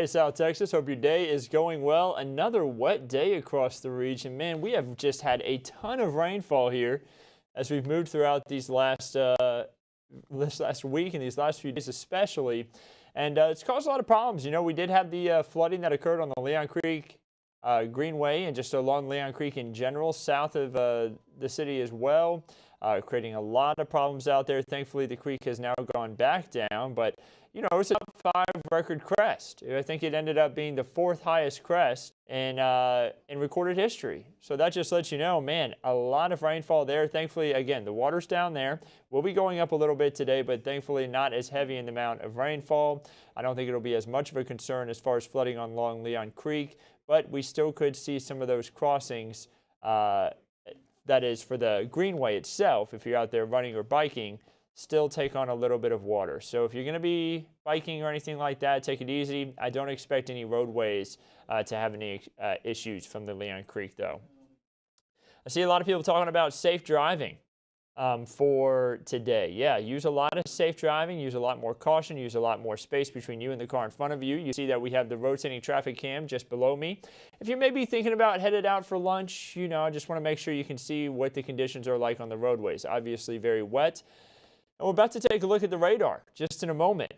Hey, South Texas, hope your day is going well. Another wet day across the region. Man, we have just had a ton of rainfall here as we've moved throughout this last week and these last few days especially. And it's caused a lot of problems. You know, we did have the flooding that occurred on the Leon Creek Greenway and just along Leon Creek in general, south of the city as well, creating a lot of problems out there. Thankfully, the creek has now gone back down, but you know, it's a top 5 record crest. I think it ended up being the 4th highest crest in recorded history. So that just lets you know, man, a lot of rainfall there. Thankfully, again, the water's down there. We'll be going up a little bit today, but thankfully not as heavy in the amount of rainfall. I don't think it'll be as much of a concern as far as flooding on Long Leon Creek, but we still could see some of those crossings, that is for the Greenway itself, if you're out there running or biking, still take on a little bit of water. So if you're going to be biking or anything like that, take it easy. I don't expect any roadways to have any issues from the Leon Creek, though. I see a lot of people talking about safe driving for today. Yeah, use a lot of safe driving, use a lot more caution, use a lot more space between you and the car in front of you. You see that we have the rotating traffic cam just below me. If you may be thinking about headed out for lunch, you know, I just want to make sure you can see what the conditions are like on the roadways. Obviously very wet. And we're about to take a look at the radar just in a moment.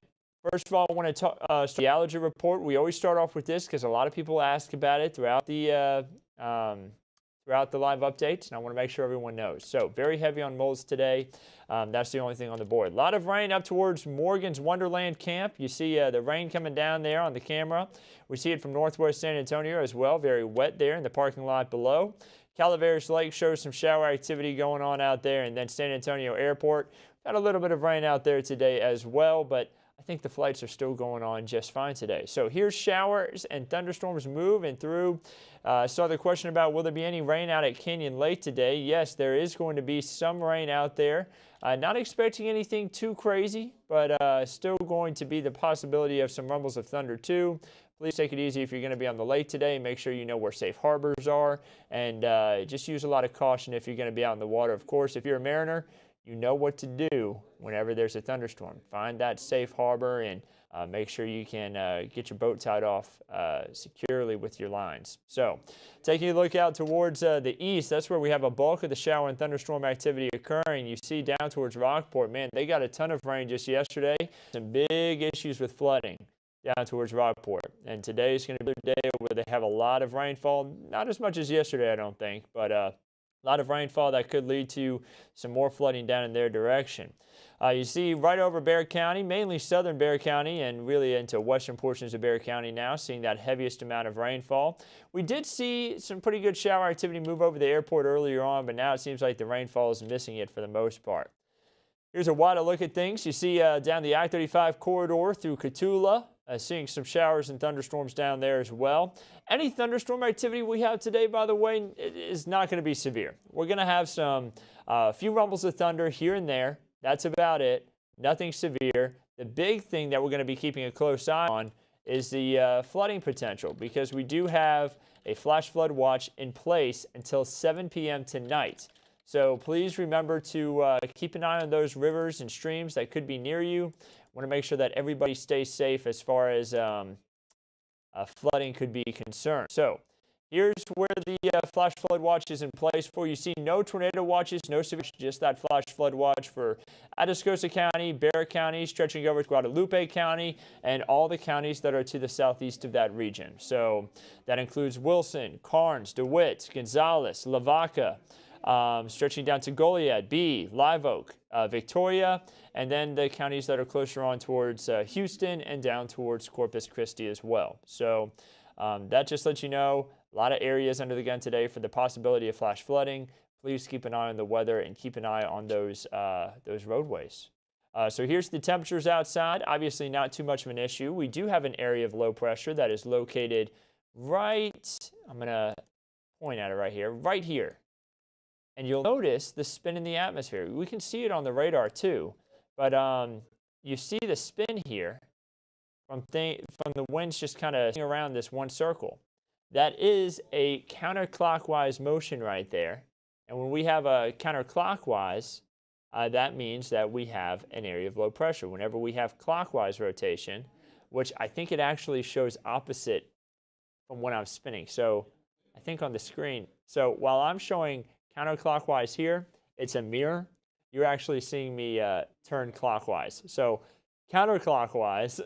First of all, I want to talk the allergy report. We always start off with this because a lot of people ask about it throughout the live updates, and I want to make sure everyone knows. So very heavy on molds today. That's the only thing on the board. A lot of rain up towards Morgan's Wonderland Camp. You see the rain coming down there on the camera. We see it from northwest San Antonio as well. Very wet there in the parking lot below. Calaveras Lake shows some shower activity going on out there, and then San Antonio Airport. Got a little bit of rain out there today as well, but I think the flights are still going on just fine today. So here's showers and thunderstorms moving through. Saw the question about will there be any rain out at Canyon Lake today. Yes, there is going to be some rain out there. Not expecting anything too crazy, but still going to be the possibility of some rumbles of thunder too. Please take it easy if you're going to be on the lake today. Make sure you know where safe harbors are, and just use a lot of caution if you're going to be out in the water. Of course, if you're a mariner, you know what to do whenever there's a thunderstorm. Find that safe harbor and make sure you can get your boat tied off securely with your lines. So taking a look out towards the east, that's where we have a bulk of the shower and thunderstorm activity occurring. You see down towards Rockport, man, they got a ton of rain just yesterday. Some big issues with flooding down towards Rockport. And today is going to be a day where they have a lot of rainfall. Not as much as yesterday, I don't think, but a lot of rainfall that could lead to some more flooding down in their direction. You see right over Bexar County, mainly southern Bexar County and really into western portions of Bexar County now, seeing that heaviest amount of rainfall. We did see some pretty good shower activity move over the airport earlier on, but now it seems like the rainfall is missing it for the most part. Here's a wider look at things. You see down the I-35 corridor through Cotulla, seeing some showers and thunderstorms down there as well. Any thunderstorm activity we have today, by the way, is not going to be severe. We're going to have some few rumbles of thunder here and there. That's about it. Nothing severe. The big thing that we're going to be keeping a close eye on is the flooding potential, because we do have a flash flood watch in place until 7 p.m. tonight. So please remember to keep an eye on those rivers and streams that could be near you. Want to make sure that everybody stays safe as far as flooding could be concerned. So here's where the flash flood watch is in place for. You see no tornado watches, no severe, just that flash flood watch for Atascosa County, Bexar County, stretching over to Guadalupe County, and all the counties that are to the southeast of that region. So that includes Wilson, Karnes, DeWitt, Gonzales, Lavaca, stretching down to Goliad, Bee, Live Oak, Victoria, and then the counties that are closer on towards Houston and down towards Corpus Christi as well. So that just lets you know a lot of areas under the gun today for the possibility of flash flooding. Please keep an eye on the weather and keep an eye on those roadways. So here's the temperatures outside. Obviously not too much of an issue. We do have an area of low pressure that is located right, I'm going to point at it right here. And you'll notice the spin in the atmosphere. We can see it on the radar too, but you see the spin here from the winds just kind of around this one circle. That is a counterclockwise motion right there. And when we have a counterclockwise, that means that we have an area of low pressure. Whenever we have clockwise rotation, which I think it actually shows opposite from when I'm spinning. So I think on the screen, so while I'm showing counterclockwise here, it's a mirror. You're actually seeing me turn clockwise. So counterclockwise,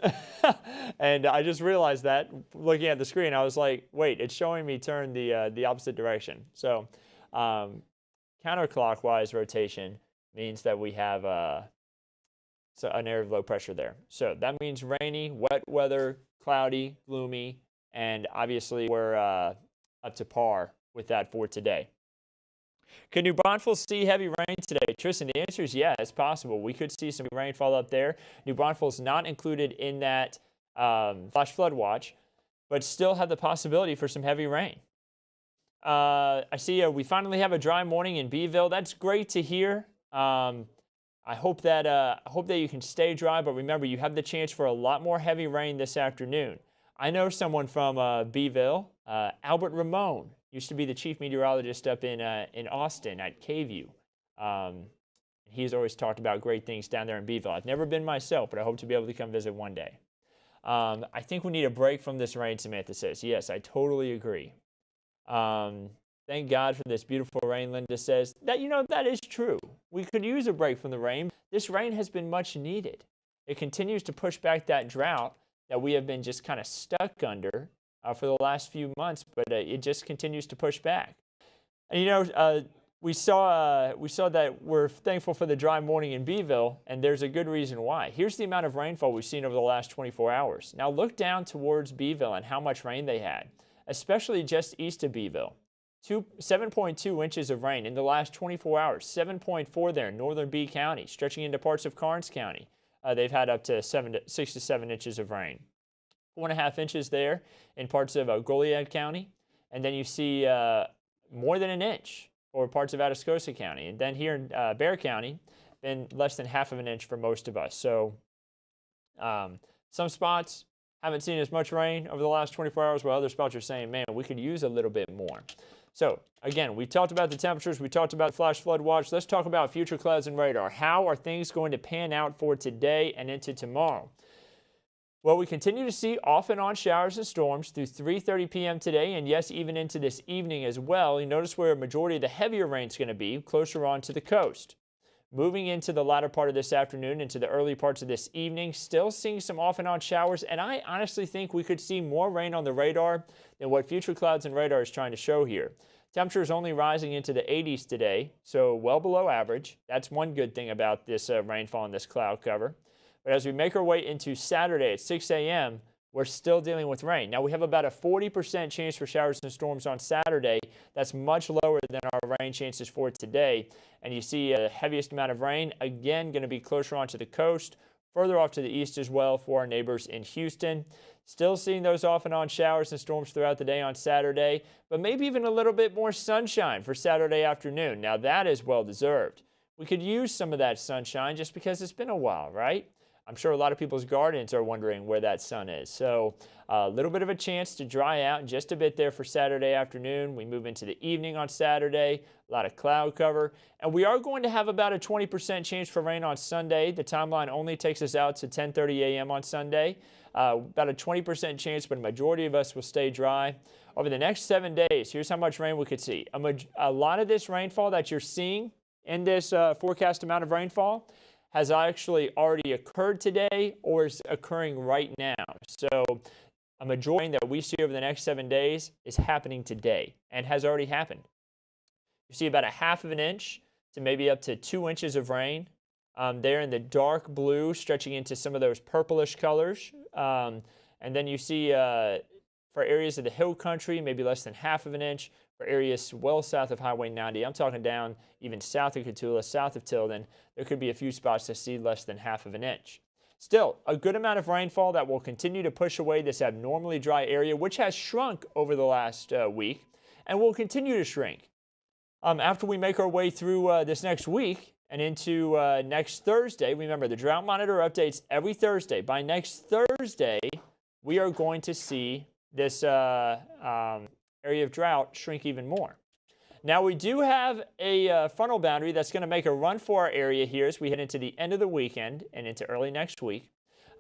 and I just realized that looking at the screen, I was like, wait, it's showing me turn the opposite direction. So counterclockwise rotation means that we have an area of low pressure there. So that means rainy, wet weather, cloudy, gloomy, and obviously we're up to par with that for today. Could New Braunfels see heavy rain today? Tristan, the answer is yeah, it's possible. We could see some rainfall up there. New Braunfels not included in that flash flood watch, but still have the possibility for some heavy rain. I see we finally have a dry morning in Beeville. That's great to hear. I hope that you can stay dry, but remember, you have the chance for a lot more heavy rain this afternoon. I know someone from Beeville, Albert Ramon, used to be the chief meteorologist up in Austin at KView. He's always talked about great things down there in Beeville. I've never been myself, but I hope to be able to come visit one day. I think we need a break from this rain, Samantha says. Yes, I totally agree. Thank God for this beautiful rain, Linda says. That is true. We could use a break from the rain. This rain has been much needed. It continues to push back that drought that we have been just kind of stuck under for the last few months, but it just continues to push back. And we saw that we're thankful for the dry morning in Beeville, and there's a good reason why. Here's the amount of rainfall we've seen over the last 24 hours. Now look down towards Beeville and how much rain they had, especially just east of Beeville. 7.2 inches of rain in the last 24 hours, 7.4 there in northern Bee County, stretching into parts of Karnes County. They've had up to 6 to 7 inches of rain. 4.5 inches there in parts of Goliad County. And then you see more than an inch for parts of Atascosa County. And then here in Bexar County, been less than half of an inch for most of us. So some spots haven't seen as much rain over the last 24 hours, while other spots are saying, man, we could use a little bit more. So again, we talked about the temperatures, we talked about the flash flood watch. Let's talk about future clouds and radar. How are things going to pan out for today and into tomorrow? Well, we continue to see off and on showers and storms through 3:30 p.m. today, and yes, even into this evening as well. You notice where a majority of the heavier rain is going to be, closer on to the coast. Moving into the latter part of this afternoon, into the early parts of this evening, still seeing some off and on showers, and I honestly think we could see more rain on the radar than what future clouds and radar is trying to show here. Temperatures only rising into the 80s today, so well below average. That's one good thing about this rainfall and this cloud cover. But as we make our way into Saturday at 6 a.m., we're still dealing with rain. Now, we have about a 40% chance for showers and storms on Saturday. That's much lower than our rain chances for today. And you see the heaviest amount of rain, again, going to be closer onto the coast, further off to the east as well for our neighbors in Houston. Still seeing those off and on showers and storms throughout the day on Saturday, but maybe even a little bit more sunshine for Saturday afternoon. Now, that is well deserved. We could use some of that sunshine just because it's been a while, right? I'm sure a lot of people's gardens are wondering where that sun is. So a little bit of a chance to dry out just a bit there for Saturday afternoon. We move into the evening on Saturday, a lot of cloud cover. And we are going to have about a 20% chance for rain on Sunday. The timeline only takes us out to 10:30 a.m. on Sunday. About a 20% chance, but a majority of us will stay dry. Over the next 7 days, here's how much rain we could see. A lot of this rainfall that you're seeing in this forecast amount of rainfall has actually already occurred today or is occurring right now. So a majority that we see over the next 7 days is happening today and has already happened. You see about a half of an inch to maybe up to 2 inches of rain there in the dark blue, stretching into some of those purplish colors. And then you see for areas of the hill country, maybe less than half of an inch. For areas well south of Highway 90, I'm talking down even south of Cotulla, south of Tilden, there could be a few spots to see less than half of an inch. Still, a good amount of rainfall that will continue to push away this abnormally dry area, which has shrunk over the last week and will continue to shrink. After we make our way through this next week and into next Thursday, remember the drought monitor updates every Thursday. By next Thursday, we are going to see this area of drought shrink even more. Now, we do have a frontal boundary that's going to make a run for our area here as we head into the end of the weekend and into early next week.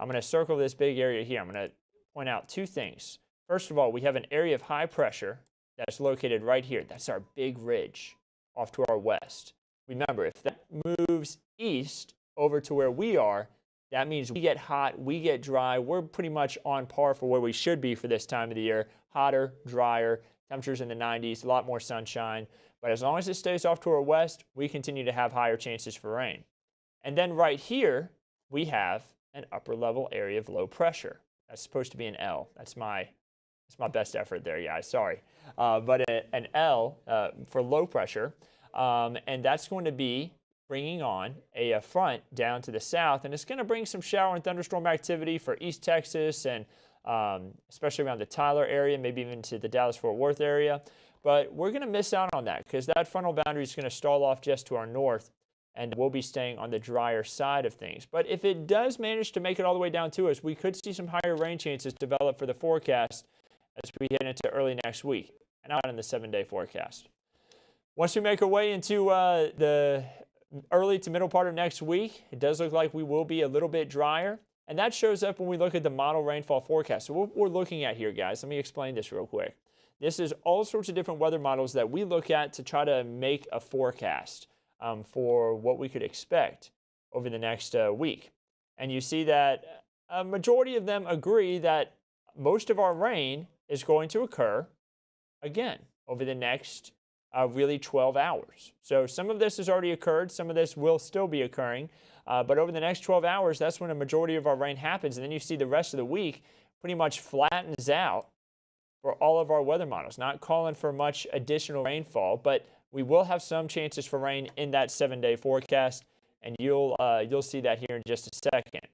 I'm going to circle this big area here. I'm going to point out two things. First of all, we have an area of high pressure that's located right here. That's our big ridge off to our west. Remember, if that moves east over to where we are, that means we get hot, we get dry. We're pretty much on par for where we should be for this time of the year. Hotter, drier, temperatures in the 90s, a lot more sunshine. But as long as it stays off to our west, we continue to have higher chances for rain. And then right here, we have an upper level area of low pressure. That's supposed to be an L. That's my best effort there, guys. Sorry. But an L for low pressure. And that's going to be bringing on a front down to the south. And it's going to bring some shower and thunderstorm activity for East Texas and especially around the Tyler area, maybe even to the Dallas-Fort Worth area. But we're going to miss out on that because that frontal boundary is going to stall off just to our north, and we'll be staying on the drier side of things. But if it does manage to make it all the way down to us, we could see some higher rain chances develop for the forecast as we head into early next week and out in the 7-day forecast. Once we make our way into the early to middle part of next week, it does look like we will be a little bit drier. And that shows up when we look at the model rainfall forecast. So what we're looking at here, guys, let me explain this real quick. This is all sorts of different weather models that we look at to try to make a forecast for what we could expect over the next week. And you see that a majority of them agree that most of our rain is going to occur, again, over the next really 12 hours. So some of this has already occurred. Some of this will still be occurring. But over the next 12 hours, that's when a majority of our rain happens. And then you see the rest of the week pretty much flattens out for all of our weather models. Not calling for much additional rainfall, but we will have some chances for rain in that 7-day forecast. And you'll see that here in just a second.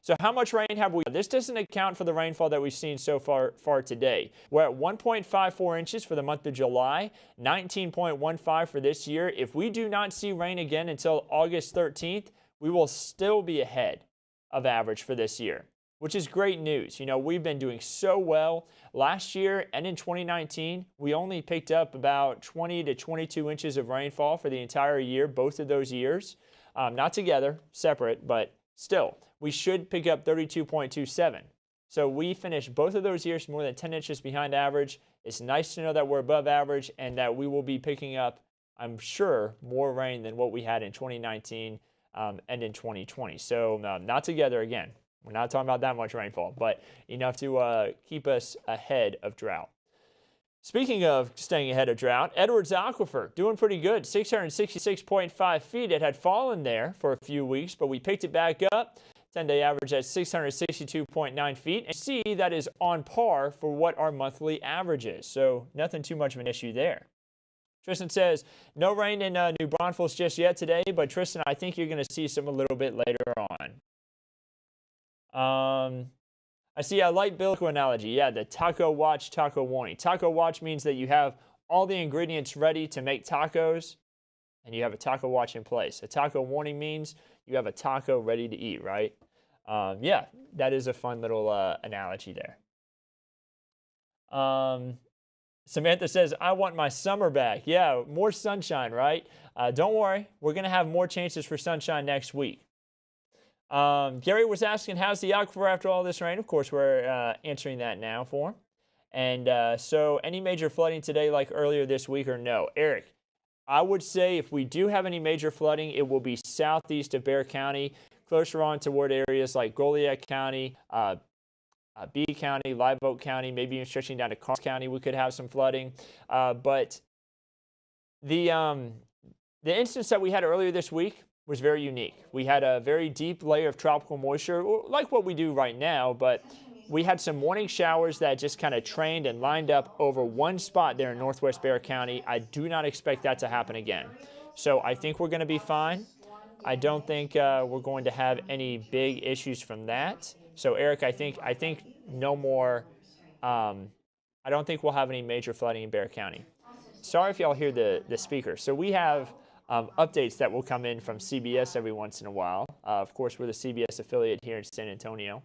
So how much rain have we? This doesn't account for the rainfall that we've seen so far today. We're at 1.54 inches for the month of July, 19.15 for this year. If we do not see rain again until August 13th, we will still be ahead of average for this year, which is great news. You know, we've been doing so well. Last year and in 2019, we only picked up about 20 to 22 inches of rainfall for the entire year, both of those years. Not together, separate, but still, we should pick up 32.27. So we finished both of those years more than 10 inches behind average. It's nice to know that we're above average and that we will be picking up, I'm sure, more rain than what we had in 2019 and in 2020. So not together again. We're not talking about that much rainfall, but enough to keep us ahead of drought. Speaking of staying ahead of drought, Edwards Aquifer doing pretty good, 666.5 feet. It had fallen there for a few weeks, but we picked it back up. 10-day average at 662.9 feet. And see that is on par for what our monthly average is. So nothing too much of an issue there. Tristan says, no rain in New Braunfels just yet today, but Tristan, I think you're going to see some a little bit later on. I see a light biblical analogy. Yeah, the taco watch, taco warning. Taco watch means that you have all the ingredients ready to make tacos, and you have a taco watch in place. A taco warning means you have a taco ready to eat, right? Yeah, that is a fun little analogy there. Samantha says, I want my summer back. Yeah, more sunshine, right? Don't worry. We're going to have more chances for sunshine next week. Gary was asking, how's the aquifer after all this rain? Of course, we're answering that now for him. And so any major flooding today like earlier this week or no? Eric, I would say if we do have any major flooding, it will be southeast of Bexar County, closer on toward areas like Goliad County, B County, Live Oak County, maybe even stretching down to Carnes County, we could have some flooding. But the instance that we had earlier this week was very unique. We had a very deep layer of tropical moisture, like what we do right now, but we had some morning showers that just kind of trained and lined up over one spot there in northwest Bexar County. I do not expect that to happen again. So I think we're going to be fine. I don't think we're going to have any big issues from that. So Eric, I think no more. I don't think we'll have any major flooding in Bexar County. Sorry if y'all hear the speaker. So we have updates that will come in from CBS every once in a while. Of course, we're the CBS affiliate here in San Antonio.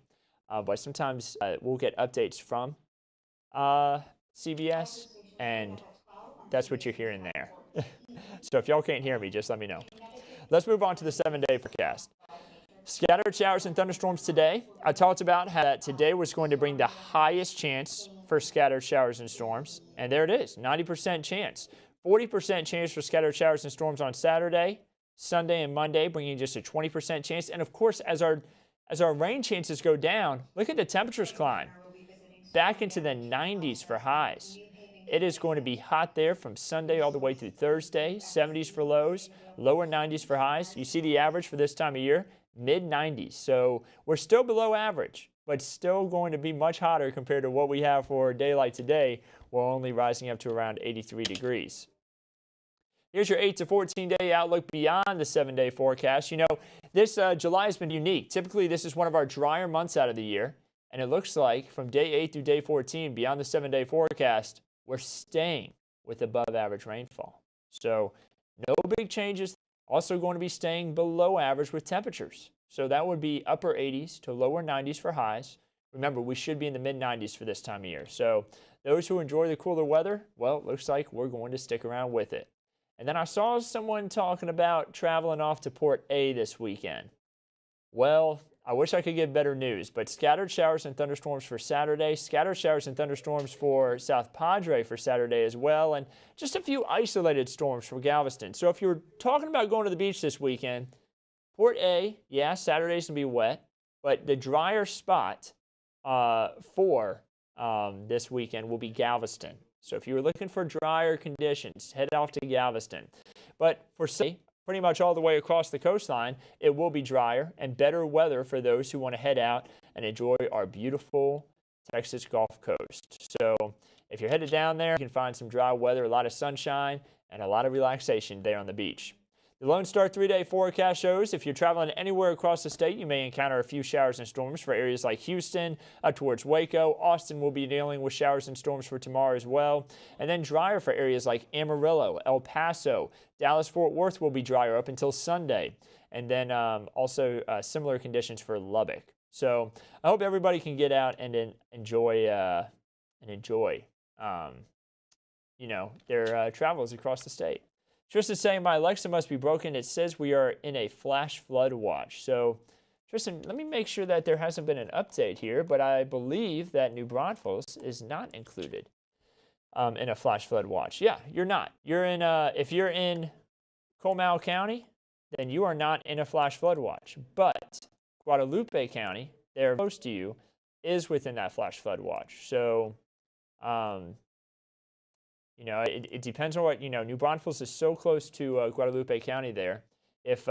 But sometimes we'll get updates from CBS, and that's what you're hearing there. So if y'all can't hear me, just let me know. Let's move on to the 7-day forecast. Scattered showers and thunderstorms today. I talked about how today was going to bring the highest chance for scattered showers and storms. And there it is, 90% chance. 40% chance for scattered showers and storms on Saturday, Sunday, and Monday, bringing just a 20% chance. And of course, as our rain chances go down, look at the temperatures climb back into the 90s for highs. It is going to be hot there from Sunday all the way through Thursday, 70s for lows, lower 90s for highs. You see the average for this time of year, mid-90s. So we're still below average, but still going to be much hotter compared to what we have for a day like today. We're only rising up to around 83 degrees. Here's your 8 to 14 day outlook beyond the 7-day forecast. You know, this July has been unique. Typically, this is one of our drier months out of the year. And it looks like from day 8 through day 14, beyond the 7-day forecast, we're staying with above average rainfall. So no big changes. Also going to be staying below average with temperatures. So that would be upper 80s to lower 90s for highs. Remember, we should be in the mid 90s for this time of year. So those who enjoy the cooler weather, well, it looks like we're going to stick around with it. And then I saw someone talking about traveling off to Port A this weekend. Well, I wish I could give better news, but scattered showers and thunderstorms for Saturday, scattered showers and thunderstorms for South Padre for Saturday as well, and just a few isolated storms for Galveston. So if you're talking about going to the beach this weekend, Port A, yeah, Saturday's going to be wet, but the drier spot for this weekend will be Galveston. So if you were looking for drier conditions, head off to Galveston. But for Sunday, pretty much all the way across the coastline, it will be drier and better weather for those who want to head out and enjoy our beautiful Texas Gulf Coast. So if you're headed down there, you can find some dry weather, a lot of sunshine, and a lot of relaxation there on the beach. The Lone Star 3-day forecast shows if you're traveling anywhere across the state, you may encounter a few showers and storms for areas like Houston, up towards Waco. Austin will be dealing with showers and storms for tomorrow as well. And then drier for areas like Amarillo, El Paso, Dallas-Fort Worth will be drier up until Sunday. And then also similar conditions for Lubbock. So I hope everybody can get out and enjoy their travels across the state. Tristan saying, my Alexa must be broken. It says we are in a flash flood watch. So, Tristan, let me make sure that there hasn't been an update here, but I believe that New Braunfels is not included in a flash flood watch. Yeah, you're not. You're in. If you're in Comal County, then you are not in a flash flood watch. But Guadalupe County, they're close to you, is within that flash flood watch. So, it depends on what, New Braunfels is so close to Guadalupe County there. If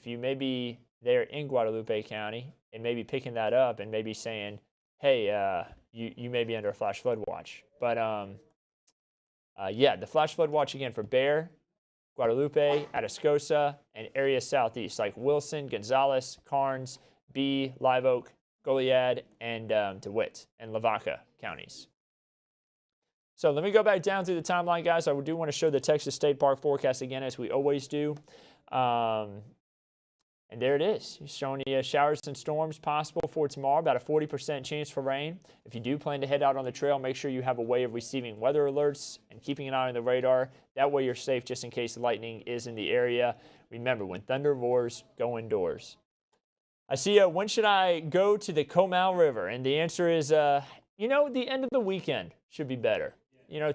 you may be there in Guadalupe County and maybe picking that up and maybe saying, hey, you may be under a flash flood watch. But, the flash flood watch again for Bear, Guadalupe, Atascosa, and areas southeast like Wilson, Gonzales, Karnes, Bee, Live Oak, Goliad, and DeWitt and Lavaca counties. So let me go back down through the timeline, guys. I do want to show the Texas State Park forecast again, as we always do. And there it is. It's showing you showers and storms possible for tomorrow, about a 40% chance for rain. If you do plan to head out on the trail, make sure you have a way of receiving weather alerts and keeping an eye on the radar. That way you're safe just in case lightning is in the area. Remember, when thunder roars, go indoors. I see, when should I go to the Comal River? And the answer is, the end of the weekend should be better.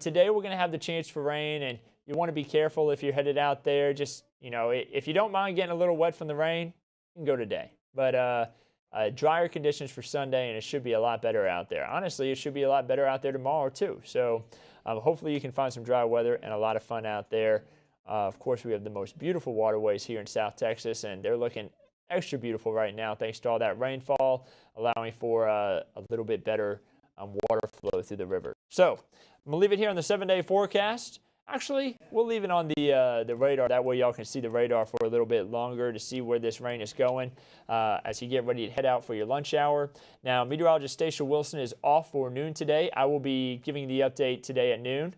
Today we're going to have the chance for rain, and you want to be careful if you're headed out there. Just, if you don't mind getting a little wet from the rain, you can go today. But drier conditions for Sunday, and it should be a lot better out there. Honestly, it should be a lot better out there tomorrow, too. So hopefully you can find some dry weather and a lot of fun out there. Of course, we have the most beautiful waterways here in South Texas, and they're looking extra beautiful right now thanks to all that rainfall, allowing for a little bit better water flow through the river. So I'm going to leave it here on the 7-day forecast. Actually, we'll leave it on the radar. That way y'all can see the radar for a little bit longer to see where this rain is going as you get ready to head out for your lunch hour. Now, Meteorologist Andrew Wilson is off for noon today. I will be giving the update today at noon,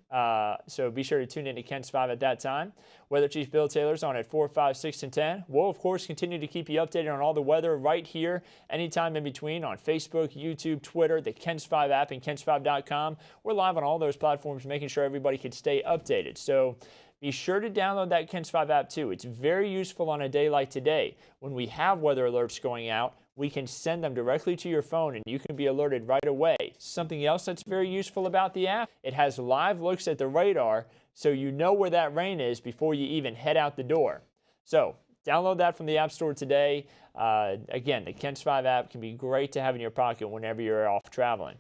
so be sure to tune in to KENS 5 at that time. Weather Chief Bill Taylor's on at 4, 5, 6, and 10. We'll, of course, continue to keep you updated on all the weather right here, anytime in between, on Facebook, YouTube, Twitter, the KENS 5 app, and KENS5.com. We're live on all those platforms, making sure everybody can stay updated. So be sure to download that KENS 5 app too. It's very useful on a day like today. When we have weather alerts going out, we can send them directly to your phone and you can be alerted right away. Something else that's very useful about the app, it has live looks at the radar so you know where that rain is before you even head out the door. So download that from the App Store today. Again, the KENS 5 app can be great to have in your pocket whenever you're off traveling.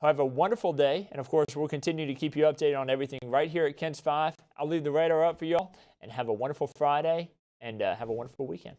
Have a wonderful day, and of course, we'll continue to keep you updated on everything right here at KENS 5. I'll leave the radar up for y'all, and have a wonderful Friday, and have a wonderful weekend.